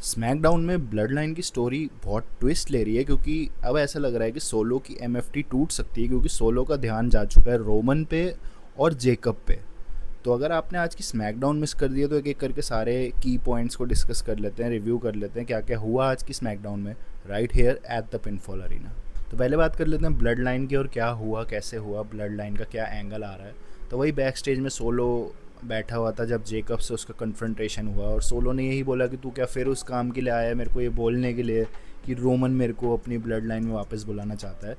SmackDown में blood line की story बहुत ट्विस्ट ले रही है क्योंकि अब ऐसा लग रहा है कि सोलो की एमएफटी टूट सकती है क्योंकि सोलो का ध्यान जा चुका है रोमन पे और जेकब पे। तो अगर आपने आज की स्मैकडाउन मिस कर दिया तो एक एक करके सारे की पॉइंट्स को डिस्कस कर लेते हैं, रिव्यू कर लेते हैं क्या क्या हुआ आज की स्मैकडाउन में right here at the pinfall arena. तो पहले बात कर लेते हैं ब्लड लाइन की और क्या हुआ, कैसे हुआ, ब्लड लाइन का क्या एंगल आ रहा है। तो वही बैक स्टेज में सोलो बैठा हुआ था जब जेकब से उसका कन्फ्रंटेशन हुआ और सोलो ने यही बोला कि तू क्या फिर उस काम के लिए आया है, मेरे को ये बोलने के लिए कि रोमन मेरे को अपनी ब्लड लाइन में वापस बुलाना चाहता है।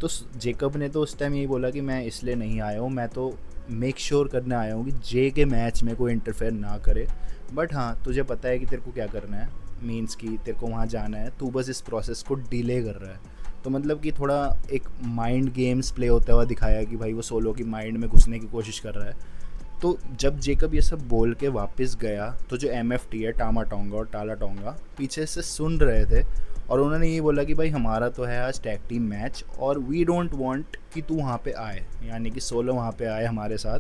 तो जेकब ने तो उस टाइम यही बोला कि मैं इसलिए नहीं आया हूँ, मैं तो मेक श्योर करने आया हूँ कि जे के मैच में कोई इंटरफेयर ना करे। बट हाँ, तुझे पता है कि तेरे को क्या करना है, मीन्स कि तेरे को वहाँ जाना है, तू बस इस प्रोसेस को डिले कर रहा है। तो मतलब कि थोड़ा एक माइंड गेम्स प्ले होता हुआ दिखाया कि भाई वो सोलो की माइंड में घुसने की कोशिश कर रहा है। तो जब जेकब ये सब बोल के वापस गया तो जो एमएफटी है टामा टोंगा और टाला टोंगा पीछे से सुन रहे थे और उन्होंने ये बोला कि भाई हमारा तो है आज टैग टीम मैच और वी डोंट वांट कि तू वहाँ पे आए, यानी कि सोलो वहाँ पे आए हमारे साथ,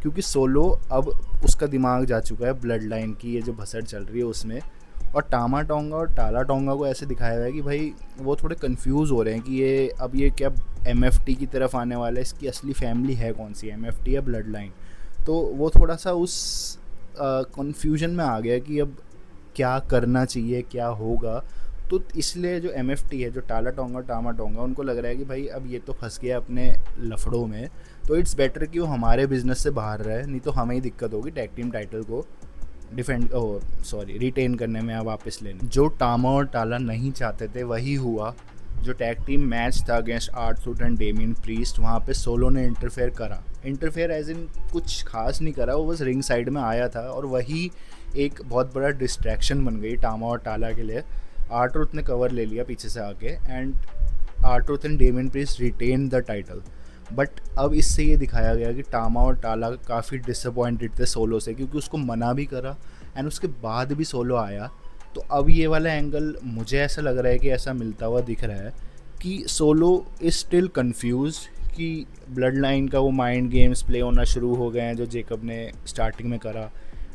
क्योंकि सोलो अब उसका दिमाग जा चुका है ब्लड लाइन की ये जो भसड़ चल रही है उसमें। और टामा टोंगा और टाला टोंगा को ऐसे दिखाया हुआ है कि भाई वो थोड़े कंफ्यूज हो रहे हैं कि ये अब ये क्या एमएफटी की तरफ आने वाला है, इसकी असली फैमिली है कौन सी, एमएफटी या ब्लड लाइन। तो वो थोड़ा सा उस कन्फ्यूजन में आ गया कि अब क्या करना चाहिए, क्या होगा। तो इसलिए जो एमएफटी है, जो टाला टोंगा टामा टोंगा, उनको लग रहा है कि भाई अब ये तो फंस गया अपने लफड़ों में, तो इट्स बेटर कि वो हमारे बिजनेस से बाहर रहे, नहीं तो हमें ही दिक्कत होगी टैग टीम टाइटल को डिफेंड रिटेन करने में या वापस लेने। जो टामा और टाला नहीं चाहते थे वही हुआ। जो टैग टीम मैच था against Arthur and Damian priest, वहाँ पे सोलो ने इंटरफेयर करा, इंटरफेयर एज इन कुछ खास नहीं करा, वो बस रिंग साइड में आया था और वही एक बहुत बड़ा डिस्ट्रैक्शन बन गई टामा और टाला के लिए। आर्थर ने कवर ले लिया पीछे से आके and Arthur and Damian Priest retain the title. But अब इससे ये दिखाया गया कि टामा और टाला काफ़ी डिसअपॉइंटेड थे सोलो से, क्योंकि उसको मना भी करा एंड उसके बाद भी सोलो आया। तो अब ये वाला एंगल मुझे ऐसा लग रहा है कि ऐसा मिलता हुआ दिख रहा है कि सोलो इज स्टिल कंफ्यूज कि ब्लड लाइन का वो माइंड गेम्स प्ले होना शुरू हो गए हैं जो जेकब ने स्टार्टिंग में करा।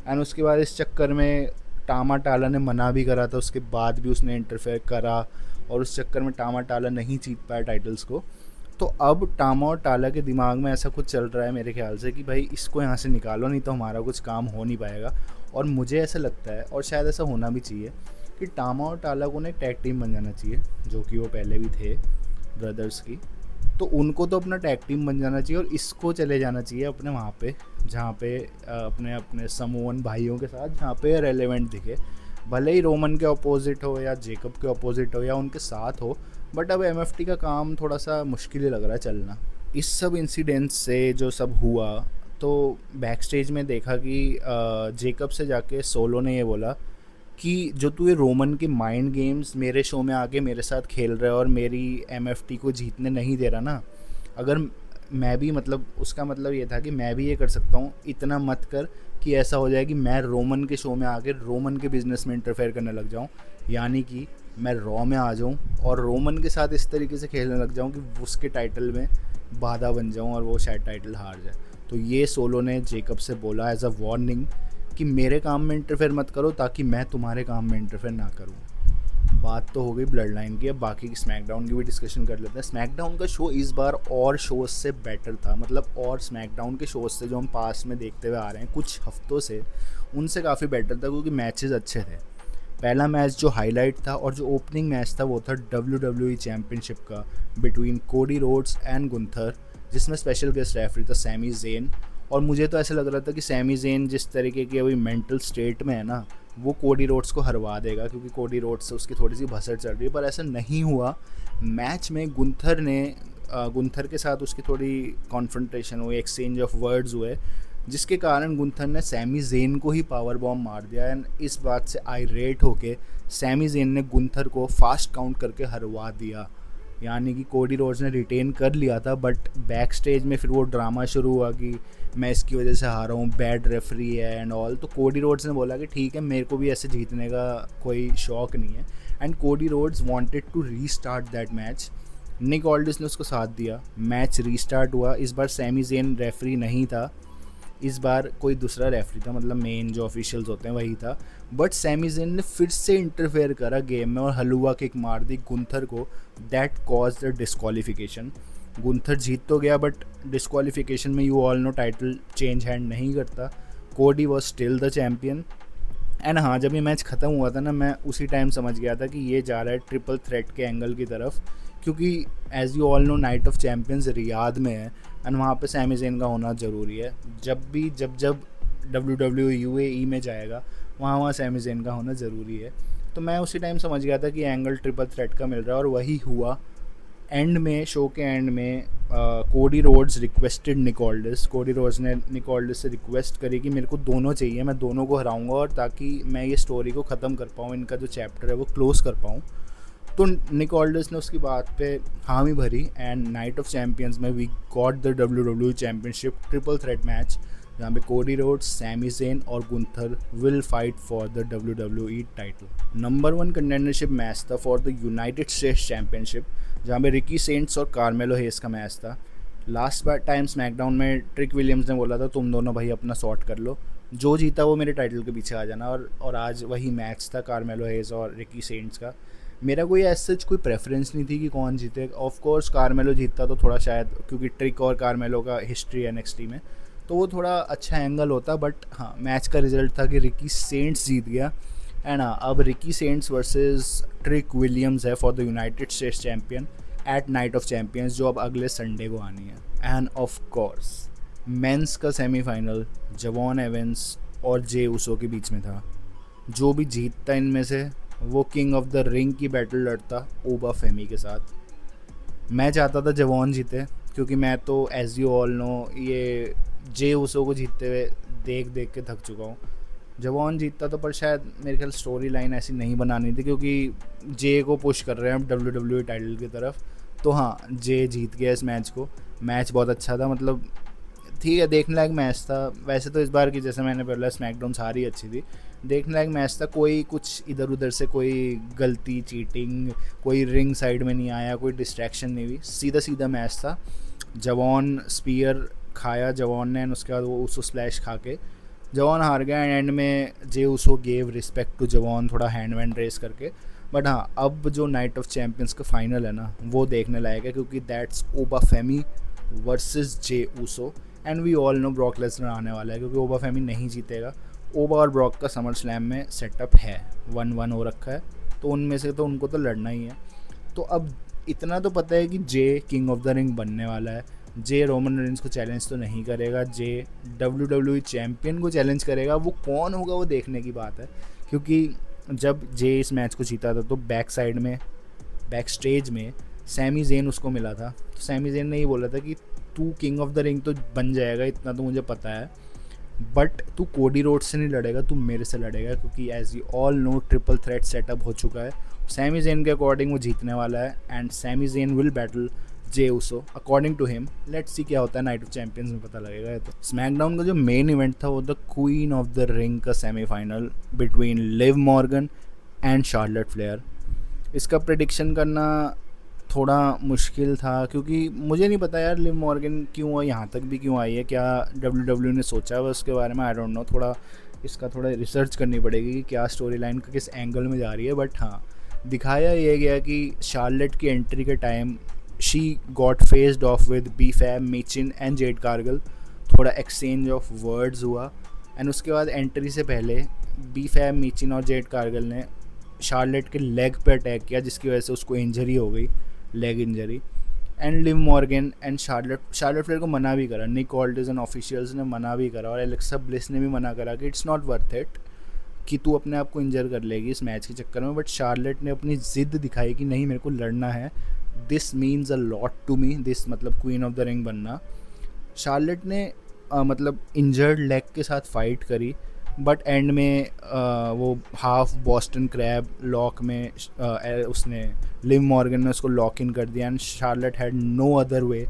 एंड उसके बाद इस चक्कर में टामा टाला ने मना भी करा था, उसके बाद भी उसने इंटरफेयर करा और उस चक्कर में टामा टाला नहीं जीत पाया टाइटल्स को। तो अब टामा और टाला के दिमाग में ऐसा कुछ चल रहा है मेरे ख्याल से कि भाई इसको यहाँ से निकालो, नहीं तो हमारा कुछ काम हो नहीं पाएगा। और मुझे ऐसा लगता है, और शायद ऐसा होना भी चाहिए, कि टामा और टाला को ना एक टैग टीम बन जाना चाहिए, जो कि वो पहले भी थे ब्रदर्स की। तो उनको तो अपना टैग टीम बन जाना चाहिए और इसको चले जाना चाहिए अपने वहाँ पे, जहाँ पे अपने अपने समोवन भाइयों के साथ, जहाँ पे रेलेवेंट दिखे। भले ही रोमन के अपोजिट हो या जेकब के अपोजिट हो या उनके साथ हो, बट अब एमएफटी का काम थोड़ा सा मुश्किल ही लग रहा है चलना। इस सब इंसिडेंट्स से जो सब हुआ, तो बैक स्टेज में देखा कि जेकब से जाके सोलो ने ये बोला कि जो तू ये रोमन के माइंड गेम्स मेरे शो में आके मेरे साथ खेल रहा है और मेरी एमएफटी को जीतने नहीं दे रहा ना, अगर मैं भी, मतलब उसका मतलब ये था कि मैं भी ये कर सकता हूँ, इतना मत कर कि ऐसा हो जाए कि मैं रोमन के शो में आके रोमन के बिजनेस में इंटरफेयर करने लग जाऊँ, यानी कि मैं रॉ में आ जाऊँ और रोमन के साथ इस तरीके से खेलने लग जाऊँ कि उसके टाइटल में बाधा बन जाऊँ और वो शायद टाइटल हार जाए। तो ये सोलो ने जेकब से बोला एज अ वार्निंग कि मेरे काम में इंटरफेयर मत करो ताकि मैं तुम्हारे काम में इंटरफेयर ना करूँ। बात तो हो गई ब्लड लाइन की, अब बाकी की स्मैकडाउन की भी डिस्कशन कर लेते हैं। स्मैकडाउन का शो इस बार और शोज से बेटर था, मतलब और स्मैकडाउन के शोज से जो हम पास में देखते हुए आ रहे हैं कुछ हफ्तों से, उनसे काफ़ी बेटर था क्योंकि मैचेस अच्छे थे। पहला मैच जो हाईलाइट था और जो ओपनिंग मैच था वो था WWE चैम्पियनशिप का between Cody Rhodes and Gunther, जिसमें स्पेशल गेस्ट रेफरी था सैमी जेन। और मुझे तो ऐसा लग रहा था कि सैमी जेन जिस तरीके की अभी मेंटल स्टेट में है ना, वो कोडी रोड्स को हरवा देगा, क्योंकि कोडी रोड्स से उसकी थोड़ी सी भसड़ चल रही है, पर ऐसा नहीं हुआ। मैच में गुंथर के साथ उसकी थोड़ी कॉन्फ्रंटेशन हुई, एक्सचेंज ऑफ वर्ड्स हुए, जिसके कारण गुंथर ने सैमी जेन को ही पावर बॉम्ब मार दिया। एंड इस बात से आइरेट होके सैमी जेन ने गुंथर को फास्ट काउंट करके हरवा दिया, यानी कि कोडी रोड्स ने रिटेन कर लिया था। बट बैक स्टेज में फिर वो ड्रामा शुरू हुआ कि मैं इसकी वजह से हारा हूँ, बैड रेफरी है एंड ऑल। तो कोडी रोड्स ने बोला कि ठीक है, मेरे को भी ऐसे जीतने का कोई शौक नहीं है, and Cody Rhodes wanted to restart that match. Nick Aldis ने उसको साथ दिया, मैच रीस्टार्ट हुआ। इस बार सैमी जेन रेफरी नहीं था, इस बार कोई दूसरा रेफरी था, मतलब मेन जो ऑफिशियल्स होते हैं वही था। बट सैमी ज़ेन ने फिर से इंटरफेयर करा गेम में और हलवा किक मार दी गुंथर को। That cause the disqualification. Gunther जीत तो गया बट डिस्क्वालिफिकेशन में you all know title change hand नहीं करता। Cody was still the champion. And हाँ, जब ये मैच ख़त्म हुआ था ना, मैं उसी टाइम समझ गया था कि ये जा रहा है ट्रिपल थ्रेट के एंगल की तरफ, क्योंकि as you all no night of champions Riyadh में है एंड वहाँ पे सैमी ज़ेन का होना ज़रूरी है। जब WWE में जाएगा वहाँ वहाँ सैमी ज़ेन का होना ज़रूरी है। तो मैं उसी टाइम समझ गया था कि एंगल ट्रिपल थ्रेट का मिल रहा है और वही हुआ। एंड में, शो के एंड में, Cody Rhodes requested निकोल्डस। Cody Rhodes ने निकोल्डस से रिक्वेस्ट करी कि मेरे को दोनों चाहिए, मैं दोनों को हराऊंगा और ताकि मैं ये स्टोरी को ख़त्म कर पाऊँ, इनका जो चैप्टर है वो क्लोज़ कर पाऊँ। तो निकोल्डस ने उसकी बात पे हामी भरी एंड नाइट ऑफ चैम्पियंस में we got the WWE championship triple threat match, जहाँ पे कोडी रोड्स, सैमी ज़ेन और Gunther will fight for the WWE title. Number 1 contendership match था for the United States championship, जहाँ पे Ricky cents और कार्मेलो हेस का match था। लास्ट बार time SmackDown में ट्रिक विलियम्स ने बोला था तुम दोनों भाई अपना सॉर्ट कर लो, जो जीता वो मेरे टाइटल के पीछे आ जाना। और आज वही मैच था कार्मेलो हेस और रिकी सेंट्स का। मेरा कोई ऐसा कोई प्रेफरेंस नहीं थी कि कौन जीते। ऑफ कोर्स कार्मेलो जीतता तो थोड़ा शायद, क्योंकि ट्रिक और कार्मेलो का हिस्ट्री है NXT में, तो वो थोड़ा अच्छा एंगल होता। बट हाँ, मैच का रिजल्ट था कि रिकी सेंट्स जीत गया। एंड हाँ, अब Ricky Saints versus Trick Williams है for the United States champion at Night of Champions, जो अब अगले संडे को आनी है। एंड ऑफ कोर्स मेंस का सेमीफाइनल जवॉन एवेंस और जे उसो के बीच में था। जो भी जीतता इनमें से वो किंग ऑफ द रिंग की बैटल लड़ता ओबा फेमी के साथ। मैं चाहता था जवॉन जीते, क्योंकि मैं तो एज यू ऑल नो ये जे उसो को जीतते हुए देख देख के थक चुका हूँ। जवॉन जीतता तो, पर शायद मेरे ख्याल स्टोरी लाइन ऐसी नहीं बनानी थी, क्योंकि जे को पुश कर रहे हैं हम WWE टाइटल की तरफ। तो हाँ, जे जीत गया इस मैच को। मैच बहुत अच्छा था, मतलब ठीक है, देखने लायक मैच था। वैसे तो इस बार की, जैसे मैंने बोला, स्मैकडाउन सारी अच्छी थी, देखने लायक मैच था। कोई कुछ इधर उधर से कोई गलती, चीटिंग, कोई रिंग साइड में नहीं आया, कोई डिस्ट्रैक्शन नहीं हुई, सीधा सीधा मैच था। जवॉन स्पीयर खाया जवॉन ने, उसके बाद वो उसो स्लैश खा के जवॉन हार गया। एंड में Jey Uso gave respect to Je'Von, थोड़ा हैंड वैंड रेस करके। बट हाँ, अब जो नाइट ऑफ चैम्पियंस का फाइनल है ना, वो देखने लायक है, क्योंकि that's Oba Femi versus Jey Uso. And we all know Brock Lesnar आने वाला है, क्योंकि ओबा फेमी नहीं जीतेगा। ओबा और ब्रॉक का समर स्लैम में सेटअप है, 1-1 हो रखा है, तो उनमें से तो उनको तो लड़ना ही है। तो अब इतना तो पता है कि जे किंग ऑफ द रिंग बनने वाला है। जे रोमन रेंस को चैलेंज तो नहीं करेगा, जे WWE चैम्पियन को चैलेंज करेगा। वो कौन होगा वो देखने की बात है, क्योंकि जब जे इस मैच को जीता था तो बैक स्टेज में सैमी ज़ेन उसको मिला था। तो सैमी ज़ेन ने ये बोला था कि तू किंग ऑफ द रिंग तो बन जाएगा, इतना तो मुझे पता है, बट तू कोडी रोड्स से नहीं लड़ेगा, तू मेरे से लड़ेगा, क्योंकि as you all know triple threat setup हो चुका है। सैमी ज़ेन के अकॉर्डिंग वो जीतने वाला है and Sami Zayn will battle Jey Uso according to him. Let's see क्या होता है, नाइट ऑफ चैंपियंस में पता लगेगा। तो स्मैकडाउन का जो मेन इवेंट था वो the Queen of the Ring का semifinal between Liv Morgan and Charlotte Flair. इसका प्रेडिक्शन करना थोड़ा मुश्किल था, क्योंकि मुझे नहीं पता यार लिव मॉर्गन क्यों यहाँ तक भी क्यों आई है, क्या WWE ने सोचा हुआ उसके बारे में, आई डोंट नो। थोड़ा इसका थोड़ा रिसर्च करनी पड़ेगी कि क्या स्टोरी लाइन का किस एंगल में जा रही है। बट हाँ, दिखाया ये गया कि शार्लेट की एंट्री के time she got faced off with B-Fab, Michin and Jade Cargill. थोड़ा एक्सचेंज ऑफ वर्ड्स हुआ एंड उसके बाद एंट्री से पहले B-Fab, मीचिन और जेड कार्गल ने शार्लेट के लेग पे अटैक किया, जिसकी वजह से उसको इंजरी हो गई, leg injury. And live Morgan and Charlotte flare को मना भी करा, निक ऑल्डिस एंड ऑफिशियल्स ने मना भी करा, और एलेक्सा ब्लिस ने भी मना करा कि इट्स नॉट वर्थ इट, कि तू अपने आप को इंजर कर लेगी इस मैच के चक्कर में। बट शार्लेट ने अपनी ज़िद दिखाई कि नहीं, मेरे को लड़ना है, this means a lot to me, this मतलब क्वीन ऑफ द रिंग बनना। शार्लेट ने मतलब इंजर्ड लेग के साथ फाइट करी, बट एंड में वो हाफ बॉस्टन क्रैब लॉक में उसने लिव मॉर्गन ने उसको लॉक इन कर दिया and Charlotte had no other way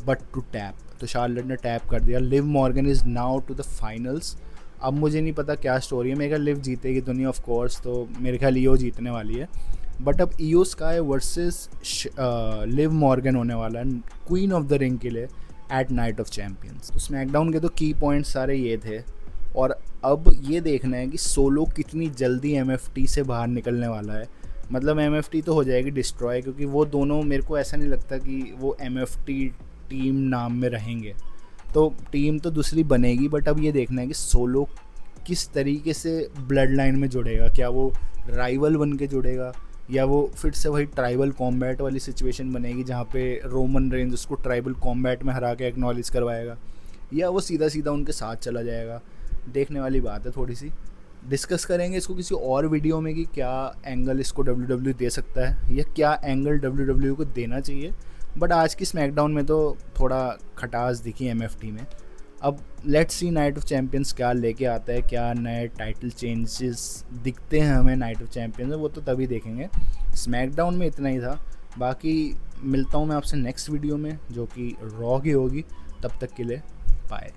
but to tap. तो शार्लेट ने टैप कर दिया। Liv Morgan is now to the finals. अब मुझे नहीं पता क्या स्टोरी है, मेरे ख्याल लिव जीतेगी तो नहीं ऑफ कोर्स, तो मेरे ख्याल ईओ जीतने वाली है। बट अब Iyo Sky versus Liv Morgan होने वाला है क्वीन ऑफ द रिंग के लिए। At Night of Champions. तो स्मैकडाउन के तो की पॉइंट्स सारे ये थे। और अब ये देखना है कि सोलो कितनी जल्दी एमएफटी से बाहर निकलने वाला है। मतलब एमएफटी तो हो जाएगी डिस्ट्रॉय, क्योंकि वो दोनों मेरे को ऐसा नहीं लगता कि वो एमएफटी टीम नाम में रहेंगे। तो टीम तो दूसरी बनेगी, बट अब ये देखना है कि सोलो किस तरीके से ब्लड लाइन में जुड़ेगा। क्या वो राइवल बन के जुड़ेगा, या वो फिर से वही ट्राइबल कॉम्बैट वाली सिचुएशन बनेगी जहाँ पे रोमन रेंज उसको ट्राइबल कॉम्बैट में हरा के एक्नॉलेज करवाएगा, या वो सीधा सीधा उनके साथ चला जाएगा। देखने वाली बात है, थोड़ी सी डिस्कस करेंगे इसको किसी और वीडियो में कि क्या एंगल इसको WWE दे सकता है या क्या एंगल WWE को देना चाहिए। बट आज की स्मैकडाउन में तो थोड़ा खटास दिखी एमएफटी में। अब let's see night of champions क्या लेके आता है, क्या नए टाइटल चेंजेस दिखते हैं हमें नाइट ऑफ चैम्पियंस में, वो तो तभी देखेंगे। स्मैकडाउन में इतना ही था। बाकी मिलता हूँ मैं आपसे नेक्स्ट वीडियो में, जो कि रॉ की होगी। तब तक के लिए बाय।